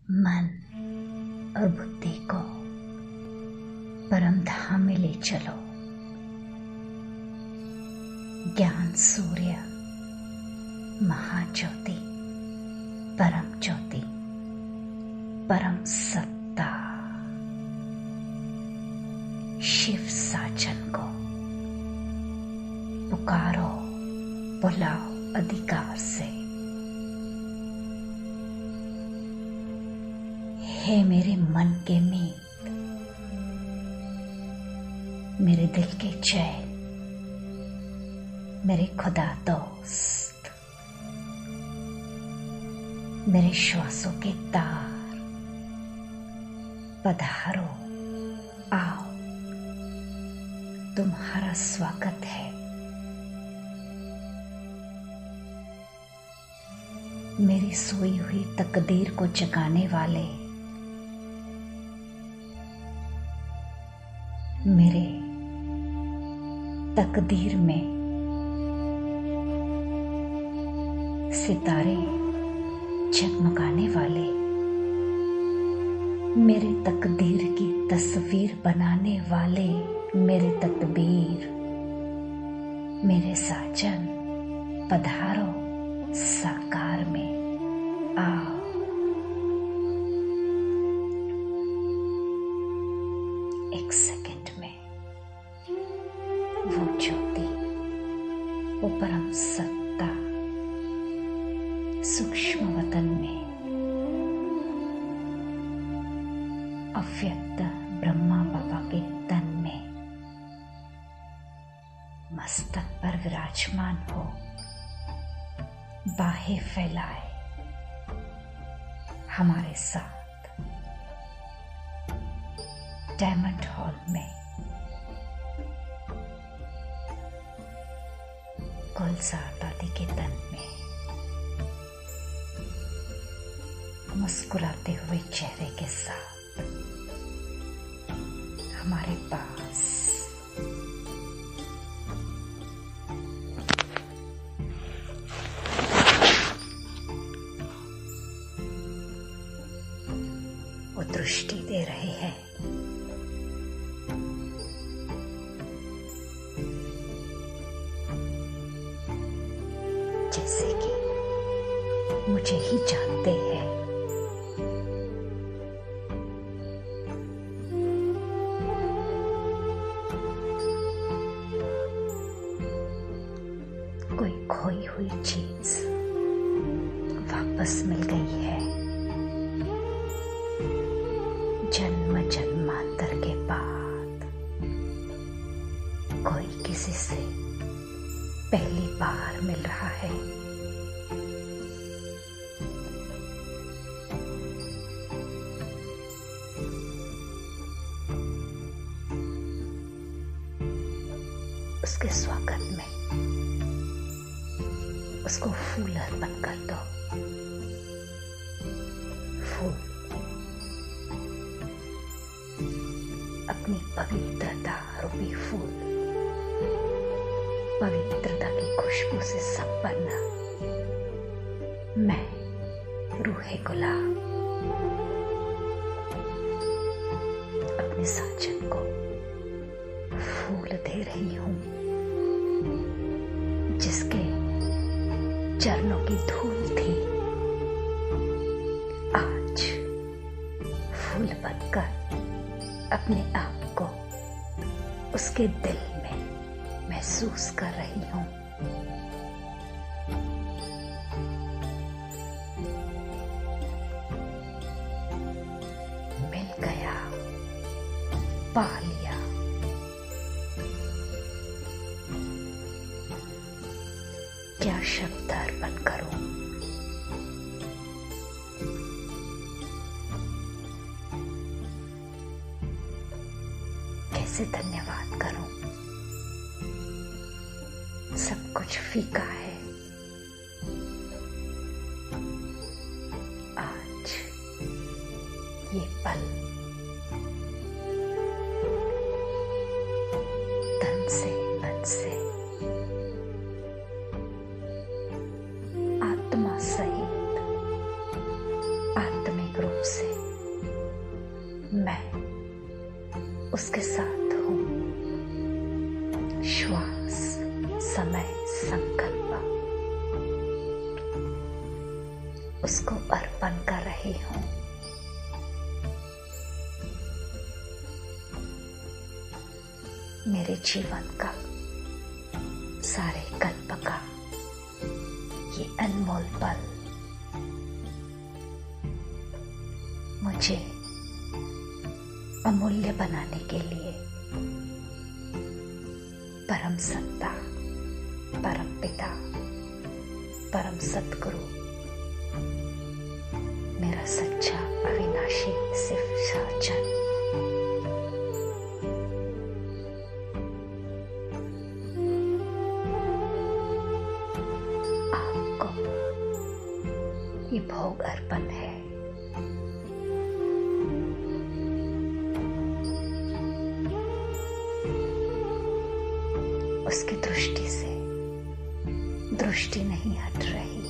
मन और बुद्धि को परम धाम में ले चलो। ज्ञान सूर्य महाज्योति, परम ज्योति, परम सत्ता शिव साजन को पुकारो, बुलाओ अधिकार से। हे मेरे मन के मीत, मेरे दिल के चैन, मेरे खुदा दोस्त, मेरे श्वासों के तार, पधारो, आओ, तुम्हारा स्वागत है। मेरी सोई हुई तकदीर को जगाने वाले, मेरे तकदीर में सितारे जगमगाने वाले, मेरे तकदीर की तस्वीर बनाने वाले, मेरे तकदीर, मेरे साजन, पधारो साकार में, आओ। एक सेकंड में वो ज्योति, वो परम सत्ता सूक्ष्म वतन में अव्यक्त ब्रह्मा बाबा के तन में मस्तक पर विराजमान हो, बाहें फैलाए हमारे साथ डायमंड हॉल में गुलजार दादी के तन में मुस्कुराते हुए चेहरे के साथ हमारे पास वो दृष्टि दे रहे हैं। जैसे कि मुझे ही जानते हैं। कोई खोई हुई चीज वापस मिल गई है। जन्म जन्मांतर के बाद कोई किसी से पहली बार मिल रहा है। उसके स्वागत में उसको फूल अर्पण कर दो। फूल अपनी पवित्रता रूपी फूल, पवित्रता की खुशबू से संपन्न मैं रूहे गुलाब अपने साजन को फूल दे रही हूं, जिसके चरणों की धूल थी आज फूल बनकर अपने आप को उसके दिल में महसूस कर रही हूं। मिल गया, पा लिया। क्या शब्द अर्पण करूं? कैसे धन्यवाद करूं? सब कुछ फीका है। आज ये पल तन से, मन से, आत्मा सहित आत्मिक रूप से उसके साथ हूं। श्वास, समय, संकल्प उसको अर्पण कर रही हूं। मेरे जीवन का, सारे कल्प का ये अनमोल पल मुझे अमूल्य बनाने के लिए परम सत्ता, परम पिता, परम सतगुरु, मेरा सच्चा अविनाशी सिर्फ साजन आपको ये भोग अर्पण है। उसकी दृष्टि से दृष्टि नहीं हट रही।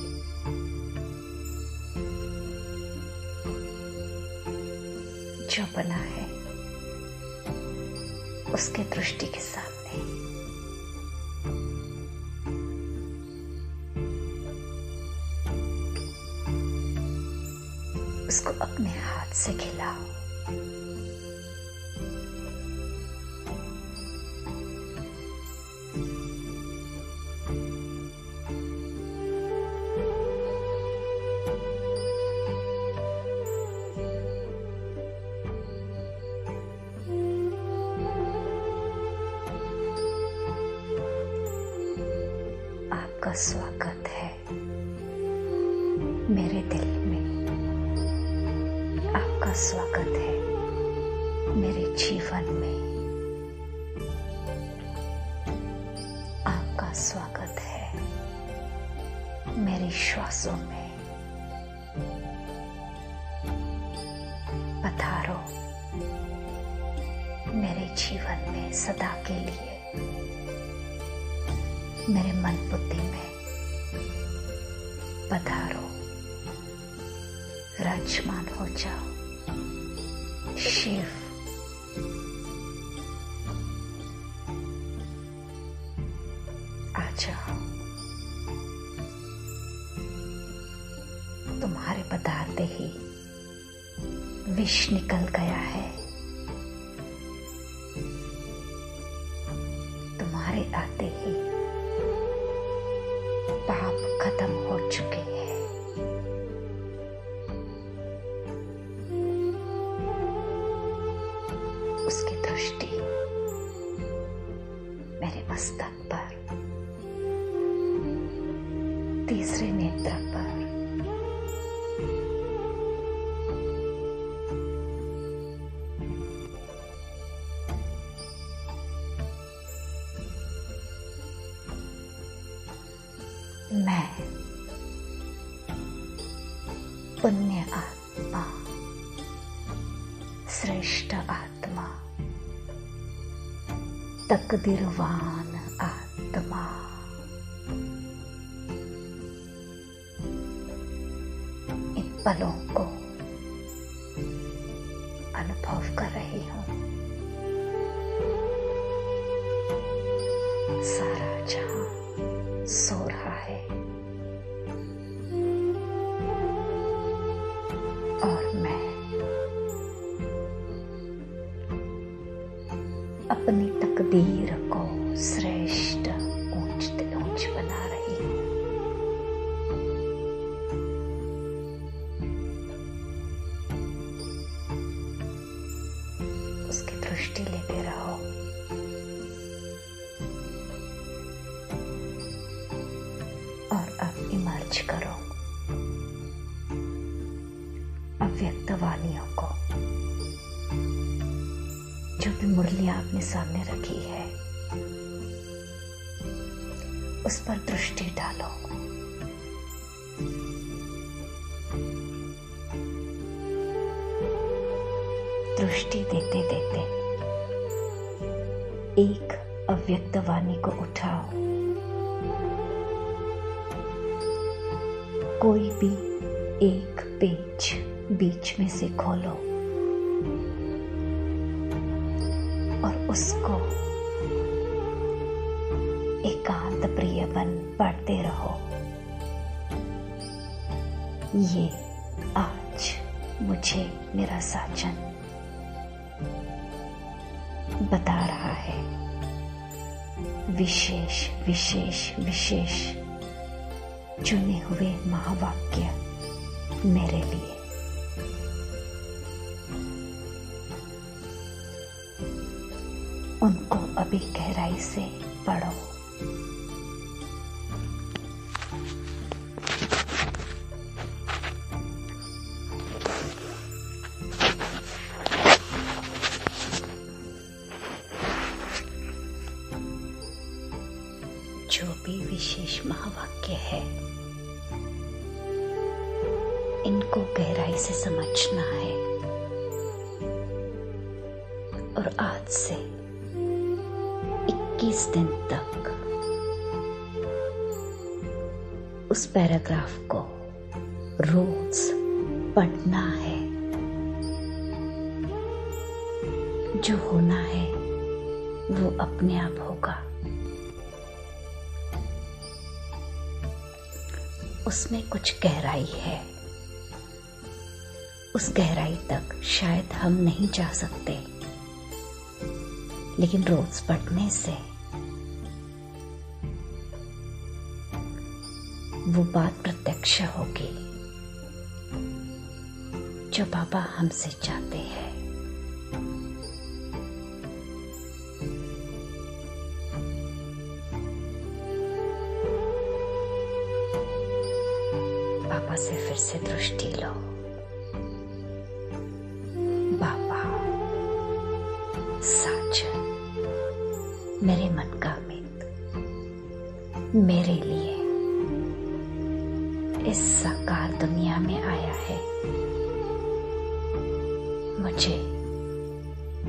जो बना है उसके दृष्टि के सामने उसको अपने हाथ से खिलाओ। आपका स्वागत है मेरे दिल में, आपका स्वागत है मेरे जीवन में, आपका स्वागत है मेरे श्वासों में। पधारो मेरे जीवन में सदा के लिए, मेरे मन बुद्धि में पधारो, विराजमान हो जाओ। शिव आ जाओ। तुम्हारे पधारते ही विष निकल गया है। तुम्हारे आते ही पाप खत्म हो चुके हैं। उसकी दृष्टि मेरे मस्तक पर, तीसरे नेत्र पर, मैं पुण्य आत्मा, श्रेष्ठ आत्मा, तकदीरवान आत्मा इन पलों को अनुभव कर रही हूं। सारा जहां सो रहा है और मैं अपनी तकदीर को श्रेष्ठ ऊंच से ऊंच बना रही हूं। उसकी दृष्टि लेते रहो। और अब इमर्ज करो अव्यक्त वाणियों को, जो भी मुरलियां आपने सामने रखी है उस पर दृष्टि डालो। दृष्टि देते देते एक अव्यक्त वाणी को उठाओ। कोई भी एक पेज बीच में से खोलो। और उसको एकांत प्रिय बन पढ़ते रहो। ये आज मुझे मेरा साजन बता रहा है विशेष विशेष विशेष चुने हुए महावाक्य मेरे लिए। उनको अभी गहराई से पढ़ो। जो भी विशेष महावाक्य है, इनको गहराई से समझना है और आज से 21 दिन तक उस पैराग्राफ को रोज पढ़ना है। जो होना है वो अपने आप होगा। उसमें कुछ गहराई है, उस गहराई तक शायद हम नहीं जा सकते, लेकिन रोज पढ़ने से वो बात प्रत्यक्ष होगी जो बाबा हमसे चाहते हैं। बाबा से फिर से दृष्टि लो। बाबा साजन, मेरे मन का मित्र, मेरे लिए इस साकार दुनिया में आया है। मुझे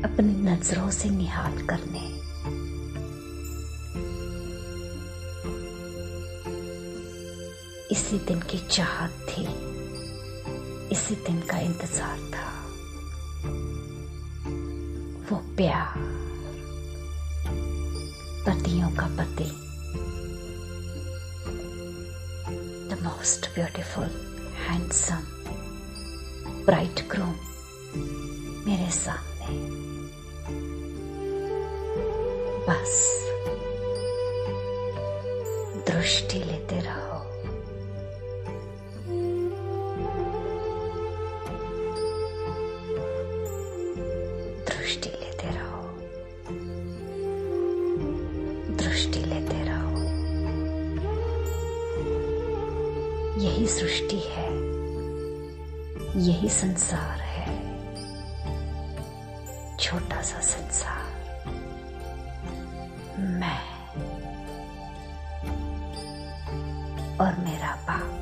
अपनी नजरों से निहाल करने, इसी दिन की चाहत थी, इसी दिन का इंतजार था। वो प्यार, पतियों का पति, the most beautiful handsome bridegroom मेरे सामने। बस दृष्टि लेते रहो। दृष्टि लेते रहो, दृष्टि लेते रहो। यही सृष्टि है, यही संसार है, छोटा सा संसार। मैं और मेरा बाप।